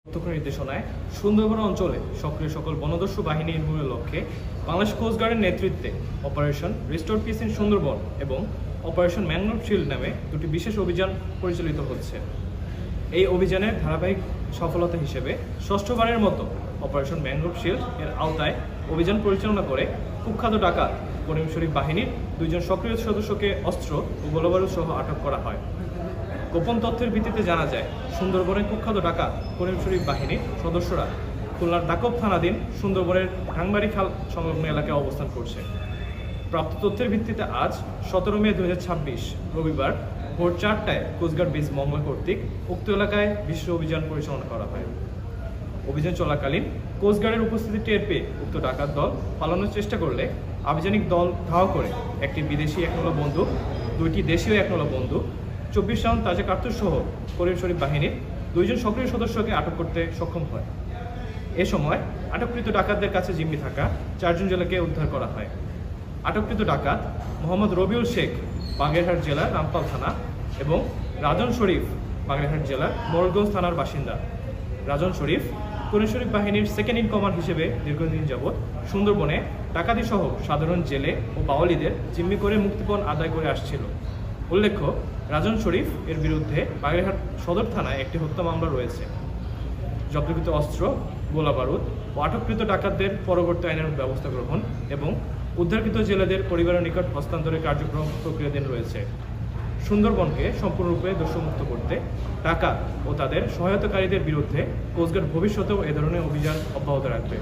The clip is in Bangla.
প্রত্যক্ষ নির্দেশনায় সুন্দরবন অঞ্চলে সক্রিয় সকল বনদস্যু বাহিনী নির্মূলের লক্ষ্যে বাংলাদেশ কোস্টগার্ডের নেতৃত্বে operation restore piece in Sundarban এবং অপারেশন ম্যানগ্রোভ শিল্ড নামে দুটি বিশেষ অভিযান পরিচালিত হচ্ছে। এই অভিযানের ধারাবাহিক সফলতা হিসেবে ষষ্ঠবারের মতো অপারেশন ম্যানগ্রোভ শিল্ড এর আওতায় অভিযান পরিচালনা করে কুখ্যাত ডাকাত করিম শরীফ বাহিনীর দুইজন সক্রিয় সদস্যকে অস্ত্র ও গোলাবারুদ সহ আটক করা হয়। গোপন তথ্যের ভিত্তিতে জানা যায়, সুন্দরবনের কুখ্যাত ডাকাত করিম শরীফ বাহিনীর সদস্যরা খুলনার দাকব থানাধীন সুন্দরবনের ঢাংবাড়ি খাল সংলগ্ন এলাকায় অবস্থান করছে। প্রাপ্ত তথ্যের ভিত্তিতে আজ 17 মে 2026 রবিবার ভোর 4টায় কোস্টগার্ড বেস মংলা কর্তৃক উক্ত এলাকায় বিশেষ অভিযান পরিচালনা করা হয়। অভিযান চলাকালীন কোস্টগার্ডের উপস্থিতি টের পেয়ে উক্ত ডাকাত দল পালানোর চেষ্টা করলে আভিযানিক দল ধাওয়া করে একটি বিদেশি 1 বন্দুক, 2টি দেশীয় 1 বন্দুক, 24 রাউন্ড তাজা কার্তুজ সহ করিম শরীফ বাহিনীর 2জন সক্রিয় সদস্যকে আটক করতে সক্ষম হয়। এ সময় আটককৃত ডাকাতদের কাছে জিম্মি থাকা 4জন জেলেকে উদ্ধার করা হয়। আটককৃত ডাকাত মোহাম্মদ রবিউল শেখ বাগেরহাট জেলার রামপাল থানা এবং রাজন শরীফ বাগেরহাট জেলার মোড়লগঞ্জ থানার বাসিন্দা। রাজন শরীফ করিম শরীফ বাহিনীর সেকেন্ড ইন কমান্ড হিসেবে দীর্ঘদিন যাবৎ সুন্দরবনে ডাকাতি সহ সাধারণ জেলে ও বাওয়ালিদের জিম্মি করে মুক্তিপণ আদায় করে আসছিল। উল্লেখ্য, রাজন শরীফ এর বিরুদ্ধে বাগেরহাট সদর থানায় একটি হত্যা মামলা রয়েছে। জব্দকৃত অস্ত্র, গোলাবারুদ ও আটককৃত ডাকাতদের পরবর্তী আইনের ব্যবস্থা গ্রহণ এবং উদ্ধারকৃত জেলেদের পরিবারের নিকট হস্তান্তরের কার্যক্রম প্রক্রিয়াধীন রয়েছে। সুন্দরবনকে সম্পূর্ণরূপে দোষমুক্ত করতে ডাকাত ও তাদের সহায়তাকারীদের বিরুদ্ধে কোস্টগার্ড ভবিষ্যতেও এ ধরনের অভিযান অব্যাহত রাখবে।